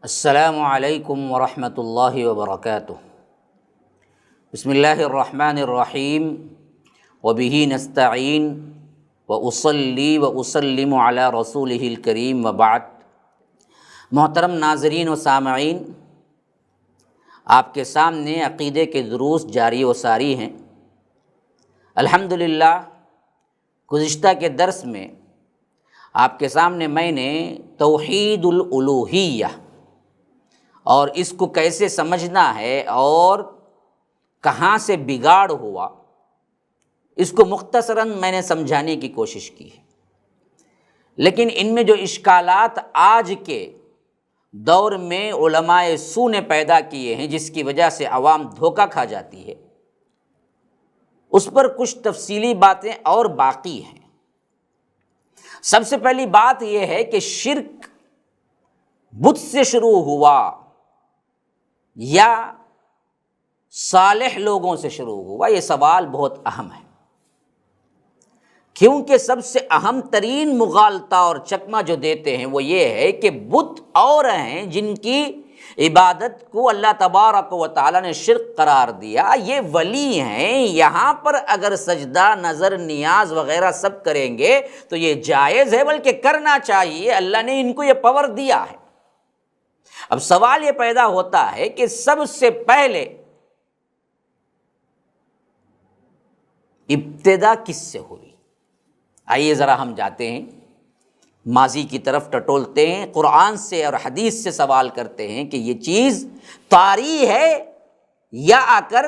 السلام علیکم ورحمۃ اللہ وبرکاتہ۔ بسم اللہ الرحمن الرحیم وبہ نستعین واصلی واسلم علی رسولہ الکریم وبعد۔ محترم ناظرین و سامعین، آپ کے سامنے عقیدے کے دروس جاری و ساری ہیں۔ الحمدللہ گزشتہ کے درس میں آپ کے سامنے میں نے توحید الالوہیہ اور اس کو کیسے سمجھنا ہے اور کہاں سے بگاڑ ہوا، اس کو مختصراً میں نے سمجھانے کی کوشش کی ہے۔ لیکن ان میں جو اشکالات آج کے دور میں علماء سو نے پیدا کیے ہیں، جس کی وجہ سے عوام دھوکہ کھا جاتی ہے، اس پر کچھ تفصیلی باتیں اور باقی ہیں۔ سب سے پہلی بات یہ ہے کہ شرک بت سے شروع ہوا یا صالح لوگوں سے شروع ہوا، یہ سوال بہت اہم ہے، کیونکہ سب سے اہم ترین مغالطہ اور چکمہ جو دیتے ہیں وہ یہ ہے کہ بت اور ہیں جن کی عبادت کو اللہ تبارک و تعالیٰ نے شرک قرار دیا، یہ ولی ہیں، یہاں پر اگر سجدہ نظر نیاز وغیرہ سب کریں گے تو یہ جائز ہے، بلکہ کرنا چاہیے، اللہ نے ان کو یہ پاور دیا ہے۔ اب سوال یہ پیدا ہوتا ہے کہ سب سے پہلے ابتدا کس سے ہوئی؟ آئیے ذرا ہم جاتے ہیں ماضی کی طرف، ٹٹولتے ہیں، قرآن سے اور حدیث سے سوال کرتے ہیں کہ یہ چیز طاری ہے یا آ کر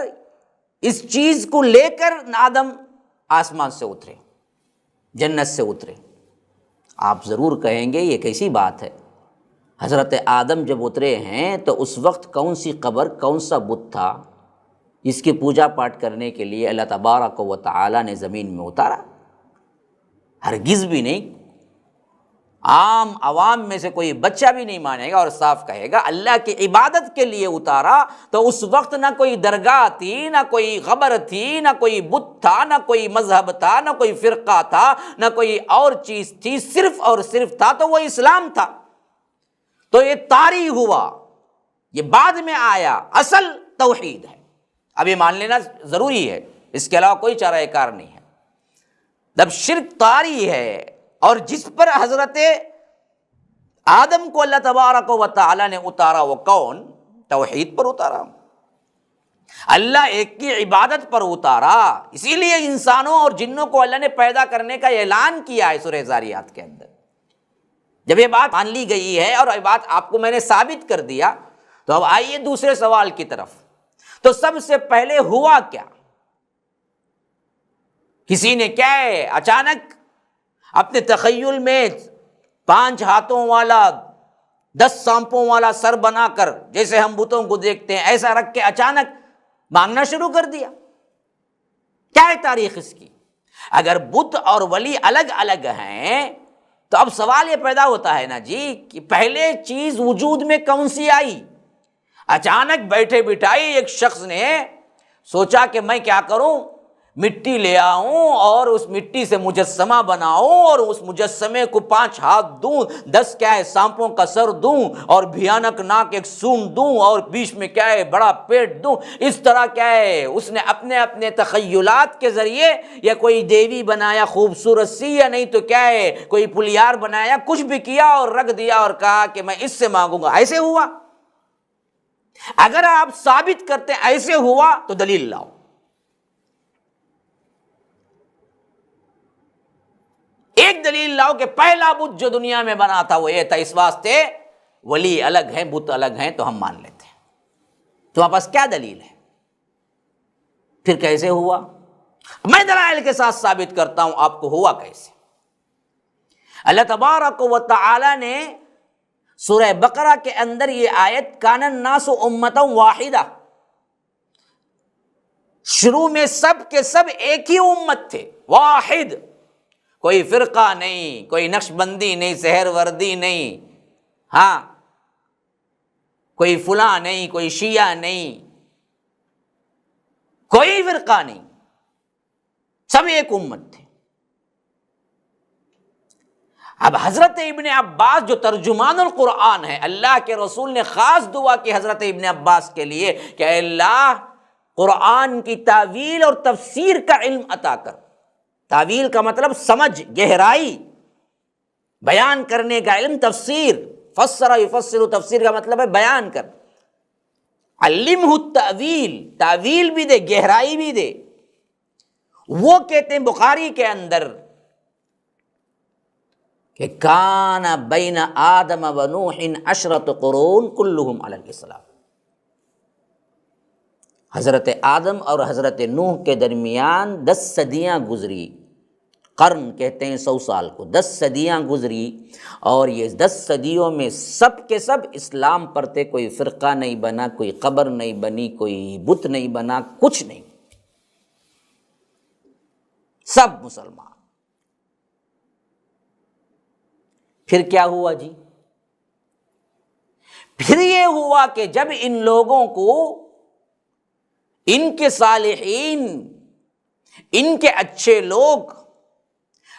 اس چیز کو لے کر آدم آسمان سے اترے، جنت سے اترے۔ آپ ضرور کہیں گے یہ کیسی بات ہے؟ حضرت آدم جب اترے ہیں تو اس وقت کون سی قبر، کون سا بت تھا جس کی پوجا پاٹ کرنے کے لیے اللہ تبارک و تعالیٰ نے زمین میں اتارا؟ ہرگز بھی نہیں۔ عام عوام میں سے کوئی بچہ بھی نہیں مانے گا اور صاف کہے گا اللہ کی عبادت کے لیے اتارا، تو اس وقت نہ کوئی درگاہ تھی، نہ کوئی قبر تھی، نہ کوئی بت تھا، نہ کوئی مذہب تھا، نہ کوئی فرقہ تھا، نہ کوئی اور چیز تھی، صرف اور صرف تھا تو وہ اسلام تھا۔ تو یہ طاری ہوا، یہ بعد میں آیا، اصل توحید ہے۔ اب یہ مان لینا ضروری ہے، اس کے علاوہ کوئی چارہ کار نہیں ہے۔ جب شرک طاری ہے اور جس پر حضرت آدم کو اللہ تبارک و تعالیٰ نے اتارا، وہ کون؟ توحید پر اتارا، اللہ ایک کی عبادت پر اتارا۔ اسی لیے انسانوں اور جنوں کو اللہ نے پیدا کرنے کا اعلان کیا ہے سورہ ذاریات کے اندر۔ جب یہ بات مان لی گئی ہے اور یہ بات آپ کو میں نے ثابت کر دیا، تو اب آئیے دوسرے سوال کی طرف۔ تو سب سے پہلے ہوا کیا؟ کسی نے کیا ہے اچانک اپنے تخیل میں 5 ہاتھوں والا 10 سانپوں والا سر بنا کر، جیسے ہم بتوں کو دیکھتے ہیں، ایسا رکھ کے اچانک مانگنا شروع کر دیا؟ کیا ہے تاریخ اس کی؟ اگر بت اور ولی الگ الگ ہیں تو اب سوال یہ پیدا ہوتا ہے نا جی کہ پہلے چیز وجود میں کون سی آئی؟ اچانک بیٹھے بٹھائی ایک شخص نے سوچا کہ میں کیا کروں، مٹی لے آؤں اور اس مٹی سے مجسمہ بناؤں اور اس مجسمے کو 5 ہاتھ دوں، 10 کیا ہے سانپوں کا سر دوں اور بھیانک ناک ایک سونڈ دوں اور بیچ میں کیا ہے بڑا پیٹ دوں۔ اس طرح کیا ہے اس نے اپنے اپنے تخیلات کے ذریعے یا کوئی دیوی بنایا خوبصورت سی، یا نہیں تو کیا ہے کوئی پلیار بنایا، کچھ بھی کیا اور رکھ دیا اور کہا کہ میں اس سے مانگوں گا۔ ایسے ہوا؟ اگر آپ ثابت کرتے ایسے ہوا تو دلیل لاؤ۔ ایک دلیل لاؤ کہ پہلا بت جو دنیا میں بنا تھا وہ یہ تھا، اس واسطے ولی الگ ہیں، بت الگ ہیں تو ہم مان لیتے ہیں۔ تمہارے پاس کیا دلیل ہے؟ پھر کیسے ہوا؟ میں دلائل کے ساتھ ثابت کرتا ہوں آپ کو ہوا کیسے۔ اللہ تبارک و تعالی نے سورہ بقرہ کے اندر یہ آیت کان الناس امۃ واحدہ، شروع میں سب کے سب ایک ہی امت تھے، واحد، کوئی فرقہ نہیں، کوئی نقش بندی نہیں، سہر وردی نہیں، ہاں کوئی فلاں نہیں، کوئی شیعہ نہیں، کوئی فرقہ نہیں، سب ایک امت تھے۔ اب حضرت ابن عباس جو ترجمان القرآن ہے، اللہ کے رسول نے خاص دعا کی حضرت ابن عباس کے لیے کہ اے اللہ قرآن کی تاویل اور تفسیر کا علم عطا کر۔ تاویل کا مطلب سمجھ، گہرائی، بیان کرنے کا علم، تفسیر، فسر یفسر، تفسیر کا مطلب ہے بیان کر۔ علمہ التاویل، تاویل بھی دے، گہرائی بھی دے۔ وہ کہتے ہیں بخاری کے اندر کہ کان بین آدم و نوح 10 قرون کلہم علی الاسلام، حضرت آدم اور حضرت نوح کے درمیان 10 صدیاں گزری۔ قرن کہتے ہیں 100 سال کو، 10 صدیاں گزری، اور یہ 10 صدیوں میں سب کے سب اسلام پر تھے، کوئی فرقہ نہیں بنا، کوئی قبر نہیں بنی، کوئی بت نہیں بنا، کچھ نہیں، سب مسلمان۔ پھر کیا ہوا جی؟ پھر یہ ہوا کہ جب ان لوگوں کو ان کے صالحین، ان کے اچھے لوگ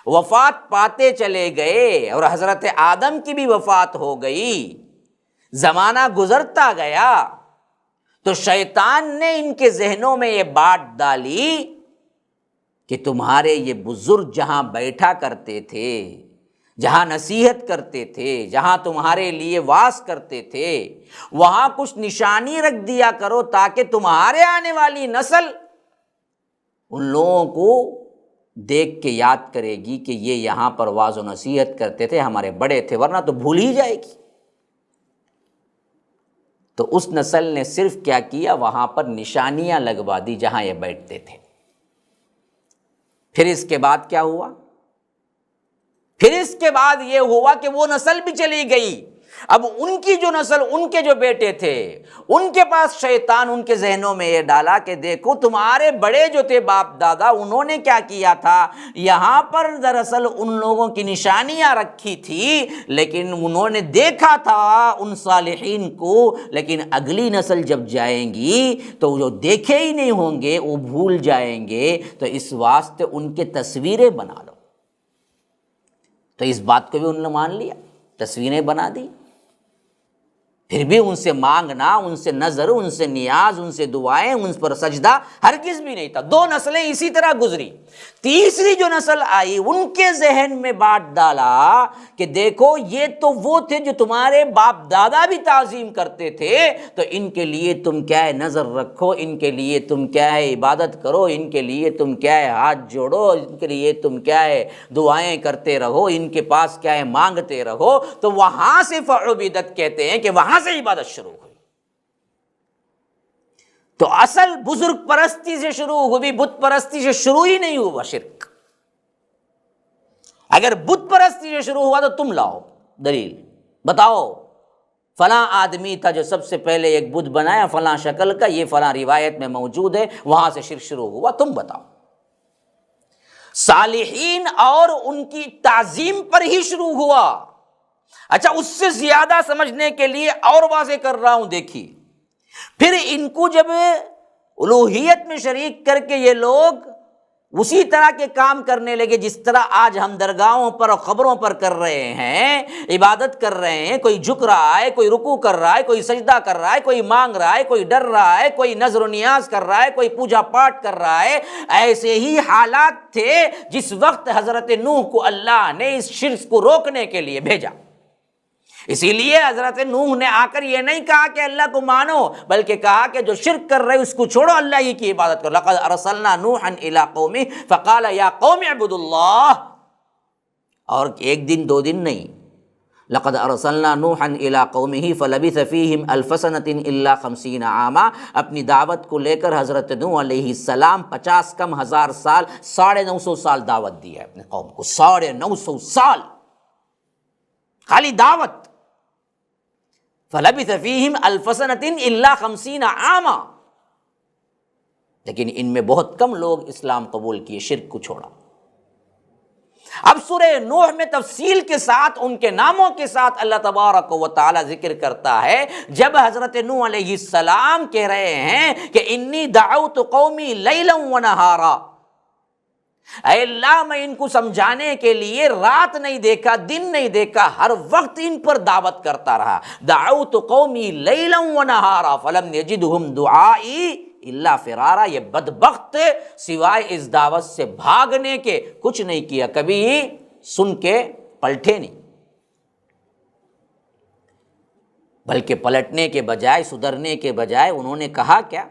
وفات پاتے چلے گئے، اور حضرت آدم کی بھی وفات ہو گئی، زمانہ گزرتا گیا، تو شیطان نے ان کے ذہنوں میں یہ بات ڈالی کہ تمہارے یہ بزرگ جہاں بیٹھا کرتے تھے، جہاں نصیحت کرتے تھے، جہاں تمہارے لیے واعظ کرتے تھے، وہاں کچھ نشانی رکھ دیا کرو تاکہ تمہارے آنے والی نسل ان لوگوں کو دیکھ کے یاد کرے گی کہ یہ یہاں پر واعظ و نصیحت کرتے تھے، ہمارے بڑے تھے، ورنہ تو بھول ہی جائے گی۔ تو اس نسل نے صرف کیا کیا، وہاں پر نشانیاں لگوا دی جہاں یہ بیٹھتے تھے۔ پھر اس کے بعد کیا ہوا؟ پھر اس کے بعد یہ ہوا کہ وہ نسل بھی چلی گئی۔ اب ان کی جو نسل، ان کے جو بیٹے تھے، ان کے پاس شیطان ان کے ذہنوں میں یہ ڈالا کہ دیکھو تمہارے بڑے جو تھے باپ دادا، انہوں نے کیا کیا تھا، یہاں پر دراصل ان لوگوں کی نشانیاں رکھی تھی، لیکن انہوں نے دیکھا تھا ان صالحین کو، لیکن اگلی نسل جب جائیں گی تو جو دیکھے ہی نہیں ہوں گے وہ بھول جائیں گے، تو اس واسطے ان کے تصویریں بنا لو۔ تو اس بات کو بھی انہوں نے مان لیا، تصویریں بنا دی۔ پھر بھی ان سے مانگنا، ان سے نظر، ان سے نیاز، ان سے دعائیں، ان پر سجدہ ہرگز بھی نہیں تھا۔ 2 نسلیں اسی طرح گزری۔ تیسری جو نسل آئی، ان کے ذہن میں بات ڈالا کہ دیکھو یہ تو وہ تھے جو تمہارے باپ دادا بھی تعظیم کرتے تھے، تو ان کے لیے تم کیا ہے نظر رکھو، ان کے لیے تم کیا ہے عبادت کرو، ان کے لیے تم کیا ہے ہاتھ جوڑو، ان کے لیے تم کیا ہے دعائیں کرتے رہو، ان کے پاس کیا ہے مانگتے رہو۔ تو وہاں سے فعبدت کہتے ہیں کہ وہاں سے عبادت شروع ہوئی۔ تو اصل بزرگ پرستی سے شروع ہوئی، بت پرستی سے شروع ہی نہیں ہوا شرک۔ اگر بت پرستی سے شروع ہوا تو تم لاؤ دلیل، بتاؤ فلاں آدمی تھا جو سب سے پہلے ایک بت بنایا فلاں شکل کا، یہ فلاں روایت میں موجود ہے، وہاں سے شرک شروع ہوا، تم بتاؤ۔ صالحین اور ان کی تعظیم پر ہی شروع ہوا۔ اچھا، اس سے زیادہ سمجھنے کے لیے اور واضح کر رہا ہوں، دیکھیے پھر ان کو جب الوہیت میں شریک کر کے یہ لوگ اسی طرح کے کام کرنے لگے جس طرح آج ہم درگاہوں پر اور قبروں پر کر رہے ہیں، عبادت کر رہے ہیں، کوئی جھک رہا ہے، کوئی رکوع کر رہا ہے، کوئی سجدہ کر رہا ہے، کوئی مانگ رہا ہے، کوئی ڈر رہا ہے، کوئی نذر و نیاز کر رہا ہے، کوئی پوجا پاٹ کر رہا ہے۔ ایسے ہی حالات تھے جس وقت حضرت نوح کو اللہ نے اس شرک کو روکنے کے لیے بھیجا۔ اسی لیے حضرت نوح نے آ کر یہ نہیں کہا کہ اللہ کو مانو، بلکہ کہا کہ جو شرک کر رہے اس کو چھوڑو، اللہ ہی کی عبادت کرو۔ لقد ارسلنا نوحا الی قومہ فقال یا قوم اعبدوا اللہ، اور 1 دن 2 دن نہیں، لقد ارسلنا نوحا الی قومہ فلبث فیہم 1000 سنۃ الا 50 عاما، اپنی دعوت کو لے کر حضرت نوح علیہ السلام 50 کم 1000 سال، 950 سال دعوت دی ہے اپنے قوم کو، 950 سال خالی دعوت۔ فلبث فیہم 1000 سنۃ الا 50 عاما، لیکن ان میں بہت کم لوگ اسلام قبول کیے، شرک کو چھوڑا۔ اب سورہ نوح میں تفصیل کے ساتھ ان کے ناموں کے ساتھ اللہ تبارک و تعالی ذکر کرتا ہے، جب حضرت نوح علیہ السلام کہہ رہے ہیں کہ انی دعوت قومی لیلا و نہارا، اے اللہ میں ان کو سمجھانے کے لیے رات نہیں دیکھا، دن نہیں دیکھا، ہر وقت ان پر دعوت کرتا رہا۔ دعوت قومی لیلا ونہارا فلم یجدہم دعائی الا فرارا۔ یہ بدبخت سوائے اس دعوت سے بھاگنے کے کچھ نہیں کیا، کبھی سن کے پلٹے نہیں، بلکہ پلٹنے کے بجائے، سدھرنے کے بجائے انہوں نے کہا کیا؟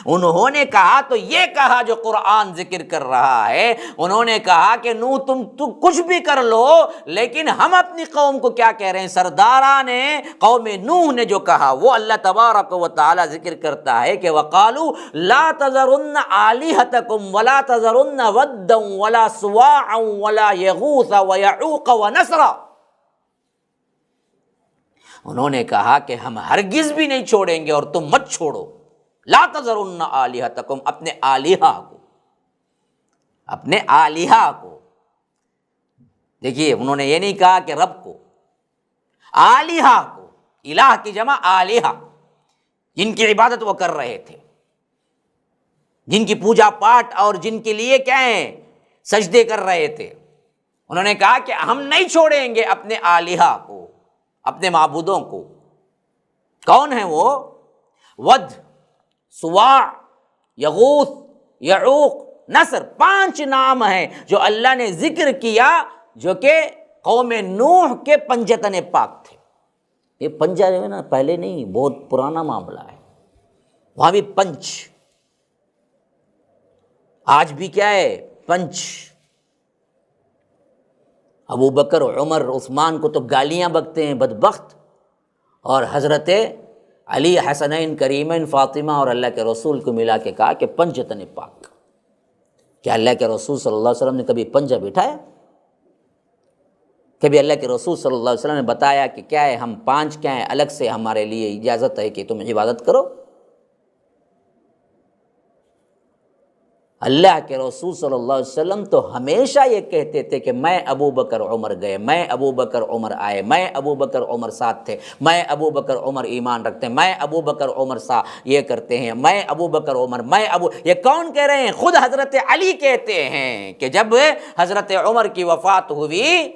انہوں نے کہا تو یہ کہا جو قرآن ذکر کر رہا ہے، انہوں نے کہا کہ نوح تم کچھ بھی کر لو، لیکن ہم اپنی قوم کو کیا کہہ رہے ہیں؟ سرداران قوم نوح نے جو کہا وہ اللہ تبارک و تعالی ذکر کرتا ہے کہ وَقَالُوا لَا تَذَرُنَّ آلِهَتَكُمْ وَلَا تَذَرُنَّ وَدًّا وَلَا سُوَاعًا وَلَا يَغُوثَ وَيَعُوقَ وَنَسْرًا۔ انہوں نے کہا کہ ہم ہرگز بھی نہیں چھوڑیں گے اور تم مت چھوڑو۔ لا تذرن آلہتکم، اپنے آلہہ کو، اپنے آلہہ کو۔ دیکھیے انہوں نے یہ نہیں کہا کہ رب کو، آلہہ کو، الہ کی جمع آلہہ، جن کی عبادت وہ کر رہے تھے، جن کی پوجا پاٹ اور جن کے لیے کیا ہیں سجدے کر رہے تھے۔ انہوں نے کہا کہ ہم نہیں چھوڑیں گے اپنے آلہہ کو، اپنے معبودوں کو۔ کون ہیں وہ؟ ود، سواع، یغوث، یعوق، نصر، 5 نام ہیں جو اللہ نے ذکر کیا، جو کہ قوم نوح کے پنجتن پاک تھے۔ یہ پنجہ جو ہے نا پہلے نہیں، بہت پرانا معاملہ ہے، وہاں بھی پنچ، آج بھی کیا ہے پنچ۔ ابو بکر، عمر، عثمان کو تو گالیاں بکتے ہیں بدبخت، اور حضرت علی، حسنین، کریمین، فاطمہ اور اللہ کے رسول کو ملا کے کہا کہ پنجتن پاک۔ کیا اللہ کے رسول صلی اللہ علیہ وسلم نے کبھی پنجہ بٹھایا؟ کبھی اللہ کے رسول صلی اللہ علیہ وسلم نے بتایا کہ کیا ہے ہم 5 کیا ہیں، الگ سے ہمارے لیے اجازت ہے کہ تم عبادت کرو؟ اللہ کے رسول صلی اللہ علیہ وسلم تو ہمیشہ یہ کہتے تھے کہ میں ابو بکر عمر گئے، میں ابو بکر عمر آئے، میں ابو بکر عمر ساتھ تھے، میں ابو بکر عمر ایمان رکھتے ہیں، میں ابو بکر عمر یہ کرتے ہیں، میں ابو بکر عمر، میں ابو۔ یہ کون کہہ رہے ہیں؟ خود حضرت علی کہتے ہیں کہ جب حضرت عمر کی وفات ہوئی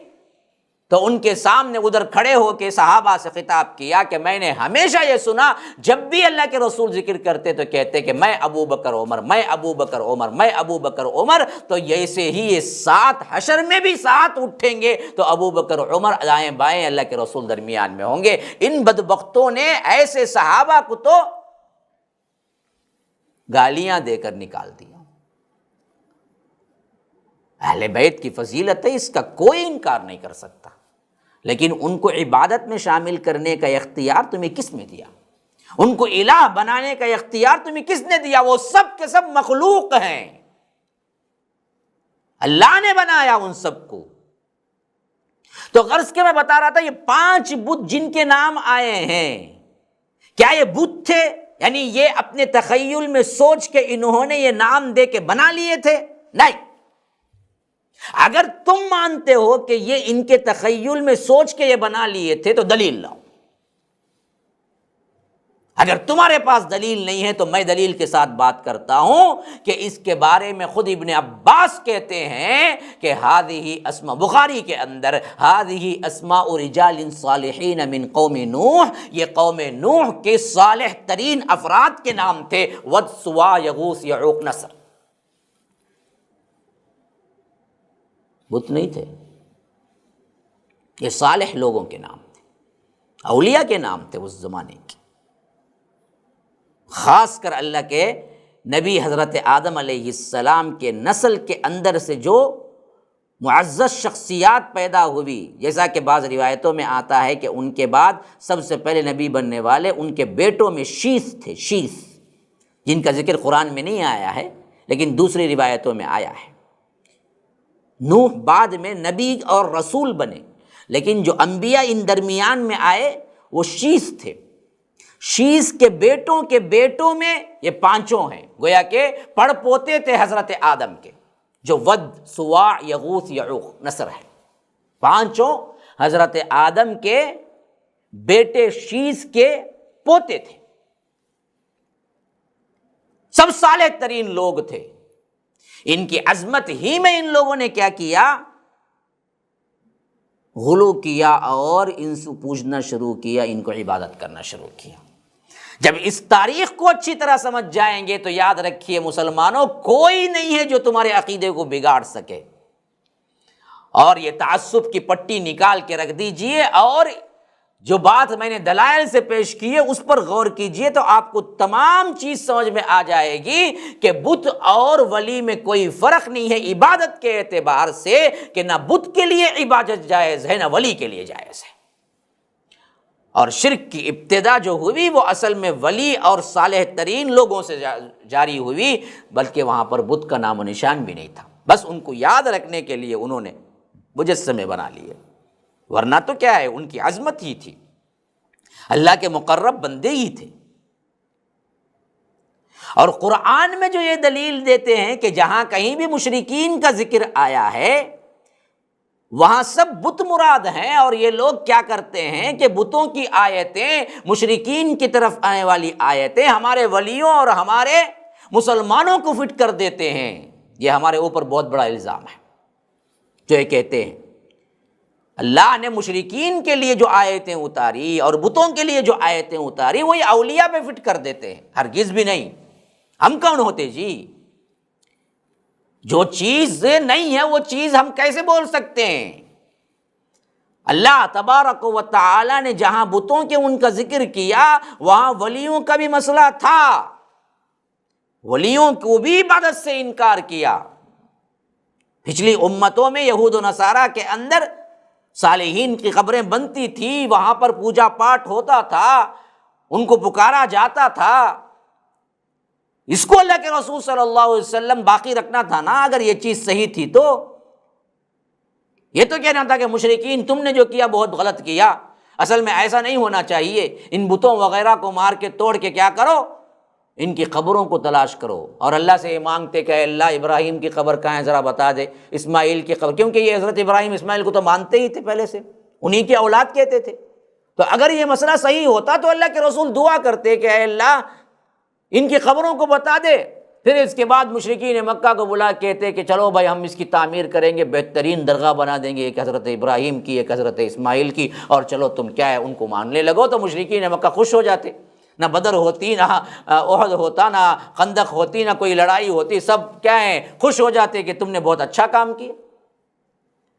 تو ان کے سامنے ادھر کھڑے ہو کے صحابہ سے خطاب کیا کہ میں نے ہمیشہ یہ سنا جب بھی اللہ کے رسول ذکر کرتے تو کہتے کہ میں ابو بکر عمر، میں ابو بکر عمر، میں ابو بکر عمر۔ تو ایسے ہی یہ 7 حشر میں بھی 7 اٹھیں گے تو ابو بکر عمر دائیں بائیں اللہ کے رسول درمیان میں ہوں گے۔ ان بدبختوں نے ایسے صحابہ کو تو گالیاں دے کر نکال دیا۔ اہل بیت کی فضیلت ہے، اس کا کوئی انکار نہیں کر سکتا، لیکن ان کو عبادت میں شامل کرنے کا اختیار تمہیں کس نے دیا؟ ان کو الہ بنانے کا اختیار تمہیں کس نے دیا؟ وہ سب کے سب مخلوق ہیں، اللہ نے بنایا ان سب کو۔ تو غرض کے میں بتا رہا تھا یہ 5 بت جن کے نام آئے ہیں، کیا یہ بت تھے؟ یعنی یہ اپنے تخیل میں سوچ کے انہوں نے یہ نام دے کے بنا لیے تھے؟ نہیں۔ اگر تم مانتے ہو کہ یہ ان کے تخیل میں سوچ کے یہ بنا لیے تھے تو دلیل لاؤ۔ اگر تمہارے پاس دلیل نہیں ہے تو میں دلیل کے ساتھ بات کرتا ہوں کہ اس کے بارے میں خود ابن عباس کہتے ہیں کہ ہذہ اسماء، بخاری کے اندر، ہذہ اسماء رجال صالحین من قوم نوح، یہ قوم نوح کے صالح ترین افراد کے نام تھے، ود، سواع، یغوث، یعوق، نصر۔ بت نہیں تھے، یہ صالح لوگوں کے نام تھے، اولیاء کے نام تھے اس زمانے کے۔ خاص کر اللہ کے نبی حضرت آدم علیہ السلام کے نسل کے اندر سے جو معزز شخصیات پیدا ہوئی، جیسا کہ بعض روایتوں میں آتا ہے کہ ان کے بعد سب سے پہلے نبی بننے والے ان کے بیٹوں میں شیث تھے، شیث، جن کا ذکر قرآن میں نہیں آیا ہے لیکن دوسری روایتوں میں آیا ہے۔ نوح بعد میں نبی اور رسول بنے، لیکن جو انبیاء ان درمیان میں آئے وہ شیث تھے۔ شیث کے بیٹوں میں یہ 5 ہیں، گویا کہ پڑ پوتے تھے حضرت آدم کے، جو ود، سواع، یغوث، یعوق، نصر ہے۔ 5 حضرت آدم کے بیٹے شیث کے پوتے تھے، سب صالح ترین لوگ تھے، ان کی عظمت ہی میں ان لوگوں نے کیا کیا؟ غلو کیا اور ان سے پوچھنا شروع کیا، ان کو عبادت کرنا شروع کیا۔ جب اس تاریخ کو اچھی طرح سمجھ جائیں گے تو یاد رکھیے مسلمانوں، کوئی نہیں ہے جو تمہارے عقیدے کو بگاڑ سکے۔ اور یہ تعصب کی پٹی نکال کے رکھ دیجئے، اور جو بات میں نے دلائل سے پیش کی ہے اس پر غور کیجئے تو آپ کو تمام چیز سمجھ میں آ جائے گی کہ بت اور ولی میں کوئی فرق نہیں ہے عبادت کے اعتبار سے، کہ نہ بت کے لیے عبادت جائز ہے نہ ولی کے لیے جائز ہے۔ اور شرک کی ابتدا جو ہوئی وہ اصل میں ولی اور صالح ترین لوگوں سے جاری ہوئی، بلکہ وہاں پر بت کا نام و نشان بھی نہیں تھا، بس ان کو یاد رکھنے کے لیے انہوں نے مجسمے بنا لیے، ورنہ تو کیا ہے، ان کی عظمت ہی تھی، اللہ کے مقرب بندے ہی تھے۔ اور قرآن میں جو یہ دلیل دیتے ہیں کہ جہاں کہیں بھی مشرکین کا ذکر آیا ہے وہاں سب بت مراد ہیں، اور یہ لوگ کیا کرتے ہیں کہ بتوں کی آیتیں، مشرکین کی طرف آنے والی آیتیں ہمارے ولیوں اور ہمارے مسلمانوں کو فٹ کر دیتے ہیں۔ یہ ہمارے اوپر بہت بڑا الزام ہے جو یہ کہتے ہیں اللہ نے مشرکین کے لیے جو آیتیں اتاری اور بتوں کے لیے جو آیتیں اتاری وہی اولیاء پہ فٹ کر دیتے ہیں۔ ہرگز بھی نہیں، ہم کون ہوتے جی؟ جو چیز نہیں ہے وہ چیز ہم کیسے بول سکتے ہیں؟ اللہ تبارک و تعالی نے جہاں بتوں کے ان کا ذکر کیا وہاں ولیوں کا بھی مسئلہ تھا، ولیوں کو بھی عبادت سے انکار کیا۔ پچھلی امتوں میں یہود و نصارہ کے اندر صالحین کی قبریں بنتی تھی، وہاں پر پوجا پاٹ ہوتا تھا، ان کو پکارا جاتا تھا، اس کو اللہ کے رسول صلی اللہ علیہ وسلم باقی رکھنا تھا نا۔ اگر یہ چیز صحیح تھی تو یہ تو کہنا تھا کہ مشرکین تم نے جو کیا بہت غلط کیا، اصل میں ایسا نہیں ہونا چاہیے، ان بتوں وغیرہ کو مار کے توڑ کے کیا کرو، ان کی قبروں کو تلاش کرو، اور اللہ سے یہ مانگتے کہ اے اللہ ابراہیم کی قبر کہاں ہے ذرا بتا دے، اسماعیل کی قبر، کیونکہ یہ حضرت ابراہیم اسماعیل کو تو مانتے ہی تھے پہلے سے، انہی کی اولاد کہتے تھے۔ تو اگر یہ مسئلہ صحیح ہوتا تو اللہ کے رسول دعا کرتے کہ اے اللہ ان کی قبروں کو بتا دے، پھر اس کے بعد مشرکین مکہ کو بلا کہتے کہ چلو بھائی ہم اس کی تعمیر کریں گے، بہترین درگاہ بنا دیں گے، ایک حضرت ابراہیم کی ایک حضرت اسماعیل کی، اور چلو تم کیا ہے ان کو ماننے لگو۔ تو مشرکین مکہ خوش ہو جاتے، نہ بدر ہوتی، نہ احد ہوتا، نہ خندق ہوتی، نہ کوئی لڑائی ہوتی، سب کیا ہے خوش ہو جاتے کہ تم نے بہت اچھا کام کیا۔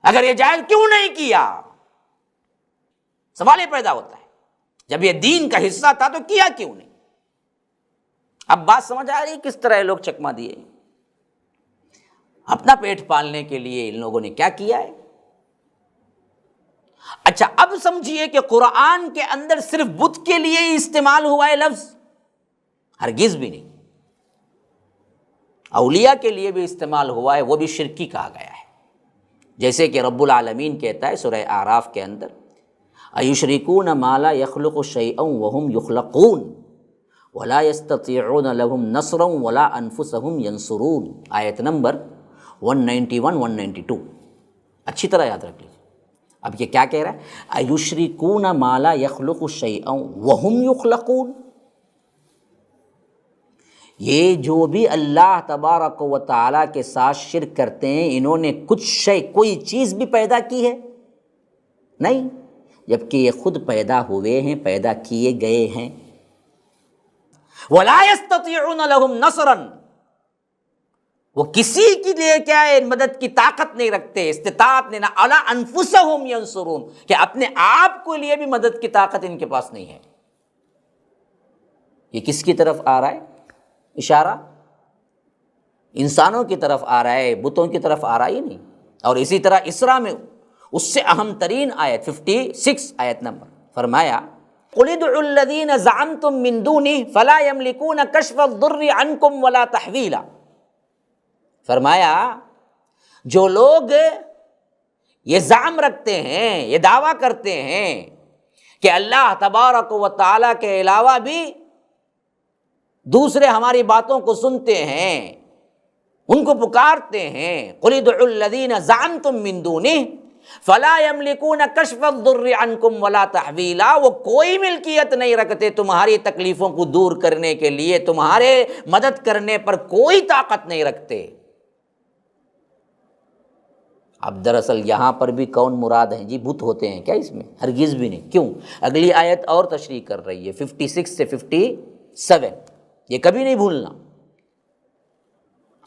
اگر یہ جائز کیوں نہیں کیا؟ سوال یہ پیدا ہوتا ہے، جب یہ دین کا حصہ تھا تو کیا کیوں نہیں؟ اب بات سمجھ آ رہی کس طرح یہ لوگ چکما دیے؟ اپنا پیٹ پالنے کے لیے ان لوگوں نے کیا کیا ہے۔ اچھا اب سمجھیے کہ قرآن کے اندر صرف بت کے لیے ہی استعمال ہوا ہے لفظ؟ ہرگز بھی نہیں، اولیاء کے لیے بھی استعمال ہوا ہے، وہ بھی شرکی کہا گیا ہے۔ جیسے کہ رب العالمین کہتا ہے سورہ اعراف کے اندر ایشرکون ما لا یخلق شیئا وهم یخلقون ولا يستطيعون لهم نصرا ولا انفسهم ينصرون، آیت نمبر 191 192، اچھی طرح یاد رکھ لیجیے۔ اب یہ کیا کہہ رہا ہے؟ ایشرکون ما لا یخلق شیئا وهم یخلقون، یہ جو بھی اللہ تبارک و تعالیٰ کے ساتھ شرک کرتے ہیں انہوں نے کچھ شے، کوئی چیز بھی پیدا کی ہے نہیں، جبکہ یہ خود پیدا ہوئے ہیں، پیدا کیے گئے ہیں۔ وَلَا يَسْتَطِيعُونَ لَهُمْ نَصْرًا، وہ کسی کے لیے کیا ہے مدد کی طاقت نہیں رکھتے، استطاعت نہیں، عَلَىٰ أَنفُسَهُمْ يَنصُرُونَ، کہ اپنے آپ کو لیے بھی مدد کی طاقت ان کے پاس نہیں ہے۔ یہ کس کی طرف آ رہا ہے اشارہ؟ انسانوں کی طرف آ رہا ہے، بتوں کی طرف آ رہا ہی نہیں۔ اور اسی طرح اسراء میں اس سے اہم ترین آیت 56 آیت نمبر فرمایا قُلِ ادْعُوا الَّذِينَ زَعَمْتُم مِّن دُونِهِ فَلَا يَمْلِكُونَ كَشْفَ الضُّرِّ عَنكُمْ وَلَا تَحْوِيلًا، فرمایا جو لوگ یہ زعم رکھتے ہیں، یہ دعویٰ کرتے ہیں کہ اللہ تبارک و تعالیٰ کے علاوہ بھی دوسرے ہماری باتوں کو سنتے ہیں، ان کو پکارتے ہیں، قُلِ ادْعُوا الَّذِينَ زَعَمْتُم مِّن دُونِهِ فَلَا يَمْلِكُونَ كَشْفَ الضُّرِّ عَنكُمْ وَلَا تَحْوِيلًا، وہ کوئی ملکیت نہیں رکھتے تمہاری تکلیفوں کو دور کرنے کے لیے، تمہارے مدد کرنے پر کوئی طاقت نہیں رکھتے۔ اب دراصل یہاں پر بھی کون مراد ہیں جی؟ بت ہوتے ہیں کیا اس میں؟ ہرگز بھی نہیں۔ کیوں؟ اگلی آیت اور تشریح کر رہی ہے 56 سے 57، یہ کبھی نہیں بھولنا۔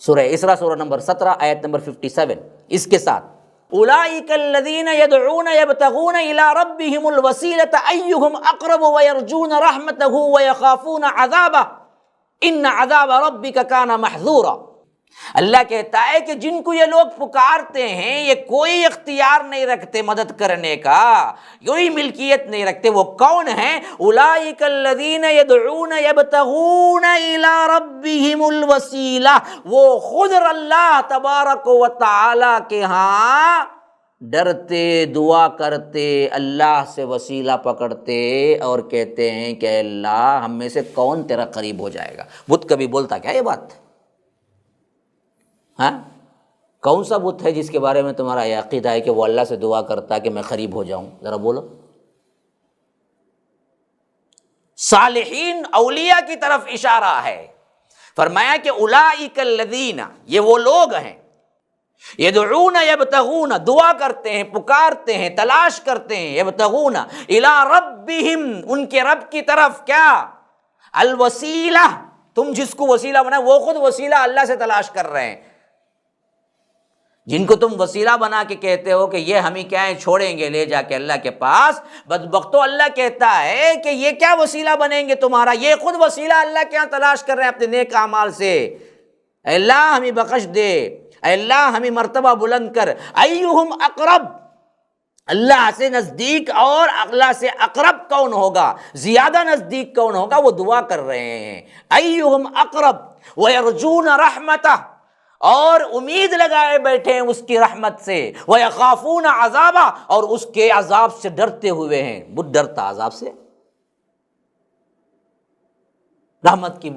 سورہ اسراء سورہ نمبر 17 آیت نمبر 57، اس کے ساتھ اولئک الذین یدعون یبتغون الی ربہم الوسیلۃ ایہم اقرب ویرجون رحمتہ ویخافون عذابہ ان عذاب ربک کان محذورا۔ اللہ کہتا ہے کہ جن کو یہ لوگ پکارتے ہیں یہ کوئی اختیار نہیں رکھتے مدد کرنے کا، کوئی ملکیت نہیں رکھتے، وہ کون ہیں؟ اولئک الذین یدعون یبتغون الی ربہم الوسیلہ، وہ خود اللہ تبارک و تعالی کے ہاں ڈرتے، دعا کرتے، اللہ سے وسیلہ پکڑتے اور کہتے ہیں کہ اے اللہ ہم میں سے کون تیرا قریب ہو جائے گا۔ بت کبھی بولتا کیا یہ بات؟ ہاں، کون سا بت ہے جس کے بارے میں تمہارا یہ عقیدہ ہے کہ وہ اللہ سے دعا کرتا ہے کہ میں قریب ہو جاؤں؟ ذرا بولو۔ صالحین اولیاء کی طرف اشارہ ہے، فرمایا کہ اولئک الذین، یہ وہ لوگ ہیں، یدعون یبتغون، دعا کرتے ہیں، پکارتے ہیں، تلاش کرتے ہیں، یبتغون الی ربہم، ان کے رب کی طرف، کیا؟ الوسیلہ، تم جس کو وسیلہ بنا وہ خود وسیلہ اللہ سے تلاش کر رہے ہیں۔ جن کو تم وسیلہ بنا کے کہتے ہو کہ یہ ہمیں کیا ہے چھوڑیں گے لے جا کے اللہ کے پاس، بدبختو اللہ کہتا ہے کہ یہ کیا وسیلہ بنیں گے تمہارا، یہ خود وسیلہ اللہ کے ہاں تلاش کر رہے ہیں اپنے نیک اعمال سے۔ اے اللہ ہمیں بخش دے، اے اللہ ہمیں مرتبہ بلند کر، ایہم اقرب، اللہ سے نزدیک اور اللہ سے اقرب کون ہوگا، زیادہ نزدیک کون ہوگا، وہ دعا کر رہے ہیں۔ ایہم اقرب ویرجون رحمتہ، اور امید لگائے بیٹھے ہیں اس کی رحمت سے، وَيَخَافُونَ عَذَابًا، اور اس کے عذاب سے ڈرتے ہوئے ہیں۔ بت ڈرتا عذاب سے؟ رحمت کی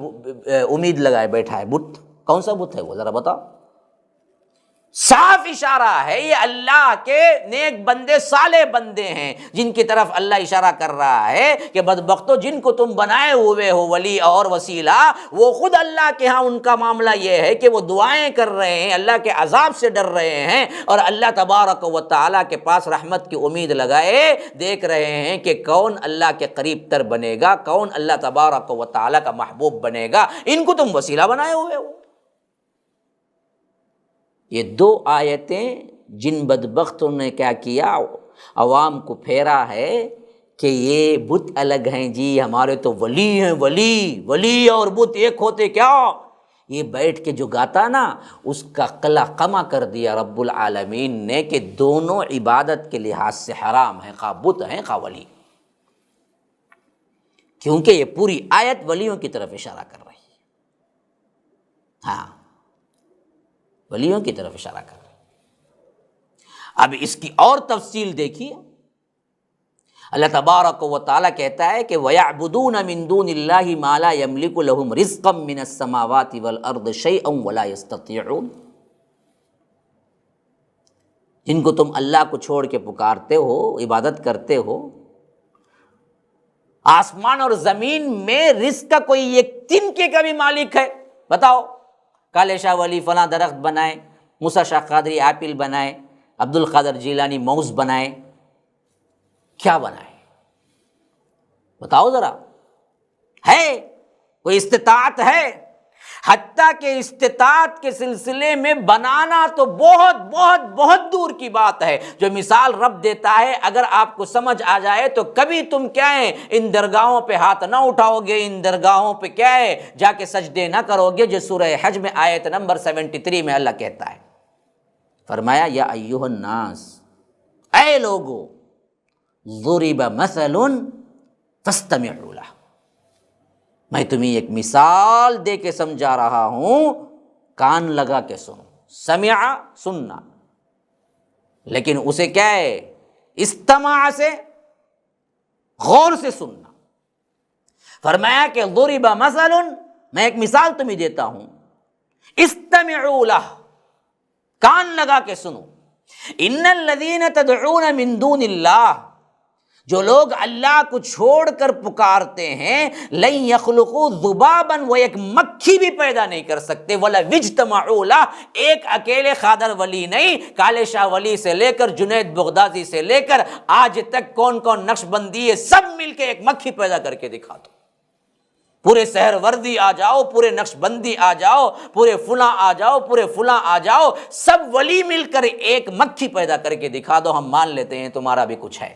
امید لگائے بیٹھا ہے بت، کون سا بت ہے وہ ذرا بتاؤ؟ صاف اشارہ ہے یہ اللہ کے نیک بندے، صالح بندے ہیں جن کی طرف اللہ اشارہ کر رہا ہے کہ بدبختو جن کو تم بنائے ہوئے ہو ولی اور وسیلہ، وہ خود اللہ کے ہاں ان کا معاملہ یہ ہے کہ وہ دعائیں کر رہے ہیں، اللہ کے عذاب سے ڈر رہے ہیں، اور اللہ تبارک و تعالیٰ کے پاس رحمت کی امید لگائے دیکھ رہے ہیں کہ کون اللہ کے قریب تر بنے گا، کون اللہ تبارک و تعالیٰ کا محبوب بنے گا، ان کو تم وسیلہ بنائے ہوئے ہو۔ یہ دو آیتیں جن بدبختوں نے کیا کیا، عوام کو پھیرا ہے کہ یہ بت الگ ہیں جی، ہمارے تو ولی ہیں، ولی اور بت ایک ہوتے کیا؟ یہ بیٹھ کے جو گاتا نا اس کا قلع قمع کر دیا رب العالمین نے کہ دونوں عبادت کے لحاظ سے حرام ہیں، خواہ بت ہیں خواہ ولی، کیونکہ یہ پوری آیت ولیوں کی طرف اشارہ کر رہی ہے۔ ہاں، ولیوں کی طرف اشارہ کر رہے ہیں۔ اب اس کی اور تفصیل دیکھیے، اللہ تبارک و تعالیٰ کہتا ہے کہ وَيَعْبُدُونَ مِن دُونِ اللَّهِ مَا لَا يَمْلِكُ لَهُمْ رِزْقًا مِّنَ السَّمَاوَاتِ وَالْأَرْضِ شَيْئًا وَلَا يَسْتَطِيعُونَ، جن کو تم اللہ کو چھوڑ کے پکارتے ہو، عبادت کرتے ہو، آسمان اور زمین میں رزق کا کوئی ایک تنکے کا بھی مالک ہے؟ بتاؤ، کالے شاہ ولی فلاں درخت بنائے، موسیٰ شاہ قادری ایپل بنائے، عبد القادر جیلانی موز بنائے، کیا بنائے؟ بتاؤ ذرا، ہے کوئی استطاعت ہے؟ حتیٰ کہ استطاعت کے سلسلے میں بنانا تو بہت بہت بہت دور کی بات ہے۔ جو مثال رب دیتا ہے اگر آپ کو سمجھ آ جائے تو کبھی تم کیا ہے ان درگاہوں پہ ہاتھ نہ اٹھاؤ گے، ان درگاہوں پہ کیا ہے جا کے سجدے نہ کرو گے، جو سورہ حج میں آیت نمبر 73 میں اللہ کہتا ہے، فرمایا یا ایھا الناس، اے لوگو، ضرب مثل فاستمعوا لہ، میں تمہیں ایک مثال دے کے سمجھا رہا ہوں، کان لگا کے سنو۔ سمع سننا، لیکن اسے کیا ہے استماع سے غور سے سننا۔ فرمایا کہ ضرب مثل، میں ایک مثال تمہیں دیتا ہوں، استمعوا لہ، کان لگا کے سنو۔ ان الذین تدعون من دون اللہ، جو لوگ اللہ کو چھوڑ کر پکارتے ہیں لن یخلقوا ذبابا، وہ ایک مکھی بھی پیدا نہیں کر سکتے، وَلَوِ اجْتَمَعُوا لَهُ، ایک اکیلے خادر ولی نہیں، کالے شاہ ولی سے لے کر جنید بغدادی سے لے کر آج تک کون کون نقش بندی ہے، سب مل کے ایک مکھی پیدا کر کے دکھا دو، پورے سحر وردی آ جاؤ، پورے نقش بندی آ جاؤ، پورے فلاں آ جاؤ، پورے فلاں آ جاؤ، سب ولی مل کر ایک مکھی پیدا کر کے دکھا دو، ہم مان لیتے ہیں تمہارا بھی کچھ ہے۔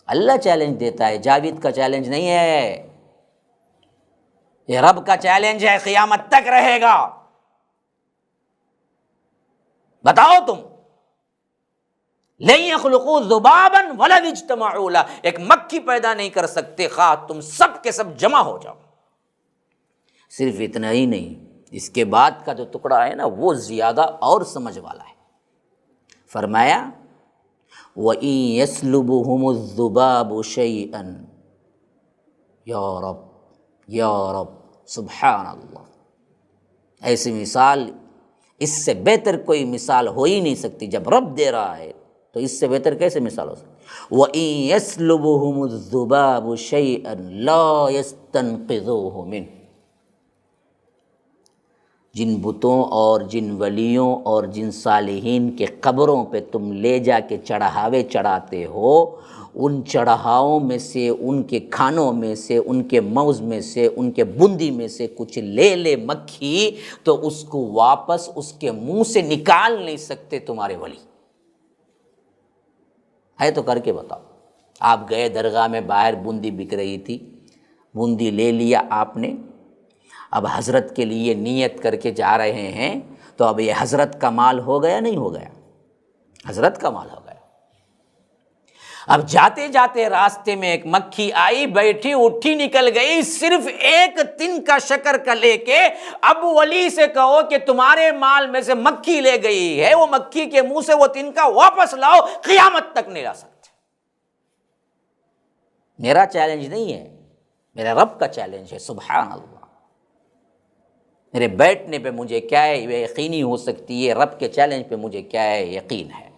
اللہ چیلنج دیتا ہے، جاوید کا چیلنج نہیں ہے، یہ رب کا چیلنج ہے، قیامت تک رہے گا۔ بتاؤ تم، لن یخلقوا ذبابا ولو اجتمعوا لہ، ایک مکھی پیدا نہیں کر سکتے خواہ تم سب کے سب جمع ہو جاؤ۔ صرف اتنا ہی نہیں، اس کے بعد کا جو ٹکڑا ہے نا وہ زیادہ اور سمجھ والا ہے۔ فرمایا وَإِن يَسْلُبُهُمُ الذُّبَابُ شَيْئًا، یا رب یا رب، سبحان اللہ، ایسی مثال اس سے بہتر کوئی مثال ہو ہی نہیں سکتی۔ جب رب دے رہا ہے تو اس سے بہتر کیسے مثال ہو سکتی؟ وَإِن يَسْلُبُهُمُ الذُّبَابُ شَيْئًا لَا يَسْتَنقِذُوهُ مِنْهُ، جن بتوں اور جن ولیوں اور جن صالحین کے قبروں پہ تم لے جا کے چڑھاوے چڑھاتے ہو، ان چڑھاؤں میں سے، ان کے کھانوں میں سے، ان کے موز میں سے، ان کے بندی میں سے کچھ لے لے مکھی تو اس کو واپس اس کے منہ سے نکال نہیں سکتے تمہارے ولی۔ ہے تو کر کے بتاؤ۔ آپ گئے درگاہ میں، باہر بندی بک رہی تھی، بندی لے لیا آپ نے، اب حضرت کے لیے نیت کر کے جا رہے ہیں، تو اب یہ حضرت کا مال ہو گیا نہیں ہو گیا؟ حضرت کا مال ہو گیا۔ اب جاتے جاتے راستے میں ایک مکھی آئی، بیٹھی اٹھی نکل گئی، صرف ایک تن کا شکر کا لے کے، اب ولی سے کہو کہ تمہارے مال میں سے مکھی لے گئی ہے، وہ مکھی کے منہ سے وہ تن کا واپس لاؤ، قیامت تک نہیں لا سکتے۔ میرا چیلنج نہیں ہے، میرے رب کا چیلنج ہے، سبحان اللہ۔ میرے بیٹھنے پہ مجھے کیا ہے یہ یقینی ہو سکتی ہے، رب کے چیلنج پہ مجھے کیا ہے یقین ہے۔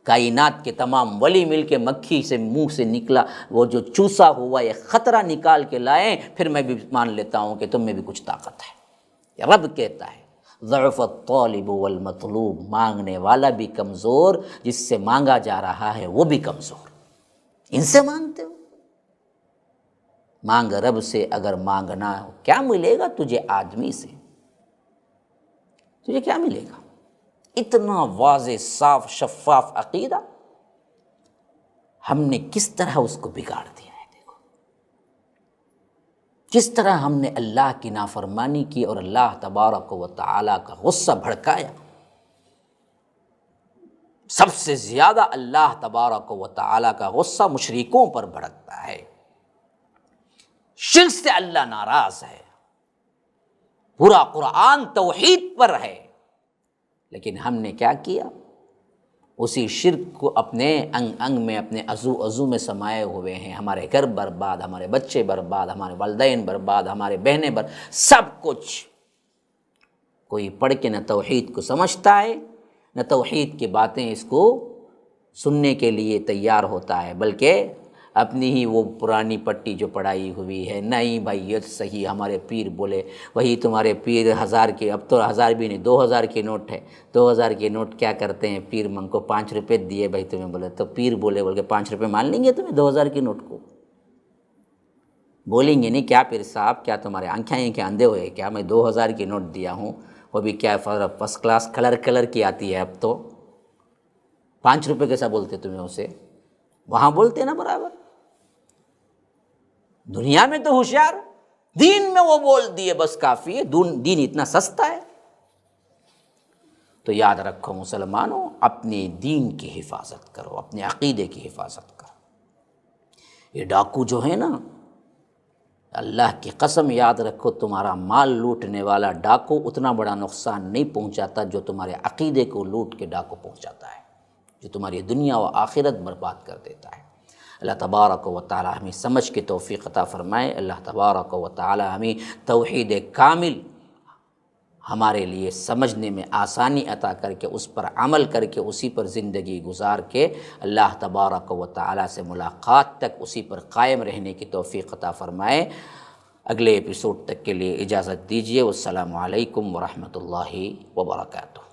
کائنات کے تمام ولی مل کے مکھی سے منہ سے نکلا وہ جو چوسا ہوا یہ خطرہ نکال کے لائیں، پھر میں بھی مان لیتا ہوں کہ تم میں بھی کچھ طاقت ہے۔ یہ رب کہتا ہے ضعف الطالب والمطلوب، مانگنے والا بھی کمزور، جس سے مانگا جا رہا ہے وہ بھی کمزور۔ ان سے مانگتے ہو؟ مانگ رب سے، اگر مانگنا ہو۔ کیا ملے گا تجھے آدمی سے؟ تجھے کیا ملے گا؟ اتنا واضح صاف شفاف عقیدہ، ہم نے کس طرح اس کو بگاڑ دیا ہے۔ دیکھو کس طرح ہم نے اللہ کی نافرمانی کی اور اللہ تبارک و تعالیٰ کا غصہ بھڑکایا۔ سب سے زیادہ اللہ تبارک و تعالیٰ کا غصہ مشرکوں پر بھڑکتا ہے، شرک سے اللہ ناراض ہے، پورا قرآن توحید پر ہے، لیکن ہم نے کیا کیا؟ اسی شرک کو اپنے انگ انگ میں، اپنے عضو میں سمائے ہوئے ہیں۔ ہمارے گھر برباد، ہمارے بچے برباد، ہمارے والدین برباد، ہمارے بہنیں سب کچھ۔ کوئی پڑھ کے نہ توحید کو سمجھتا ہے، نہ توحید کی باتیں اس کو سننے کے لیے تیار ہوتا ہے، بلکہ اپنی ہی وہ پرانی پٹی جو پڑھائی ہوئی ہے، نہیں بھائی یہ صحیح، ہمارے پیر بولے، وہی تمہارے پیر 1000 کے، اب تو 1000 بھی نہیں 2000 کے نوٹ ہے، 2000 کے نوٹ کیا کرتے ہیں؟ پیر من کو 5 روپے دیے بھائی تمہیں، بولے تو پیر بولے بول کے 5 روپے مان لیں گے تمہیں 2000 کے نوٹ کو؟ بولیں گے نہیں کیا پیر صاحب، کیا تمہارے آنکھیں اندھے ہوئے کیا؟ میں 2000 کی نوٹ دیا ہوں، وہ بھی کیا فرسٹ کلاس کلر کی آتی ہے، اب تو 5 روپے کیسا بولتے تمہیں اسے؟ وہاں بولتے نا برابر۔ دنیا میں تو ہوشیار، دین میں وہ بول دیے بس کافی ہے، دین اتنا سستا ہے۔ تو یاد رکھو مسلمانوں، اپنے دین کی حفاظت کرو، اپنے عقیدے کی حفاظت کرو۔ یہ ڈاکو جو ہے نا، اللہ کی قسم یاد رکھو، تمہارا مال لوٹنے والا ڈاکو اتنا بڑا نقصان نہیں پہنچاتا جو تمہارے عقیدے کو لوٹ کے ڈاکو پہنچاتا ہے، جو تمہاری دنیا و آخرت برباد کر دیتا ہے۔ اللہ تبارک و تعالی ہمیں سمجھ کی توفیق عطا فرمائے۔ اللہ تبارک و تعالی ہمیں توحید کامل ہمارے لیے سمجھنے میں آسانی عطا کر کے اس پر عمل کر کے اسی پر زندگی گزار کے اللہ تبارک و تعالی سے ملاقات تک اسی پر قائم رہنے کی توفیق عطا فرمائے۔ اگلے ایپیسوڈ تک کے لیے اجازت دیجیے۔ والسلام علیکم ورحمۃ اللہ وبرکاتہ۔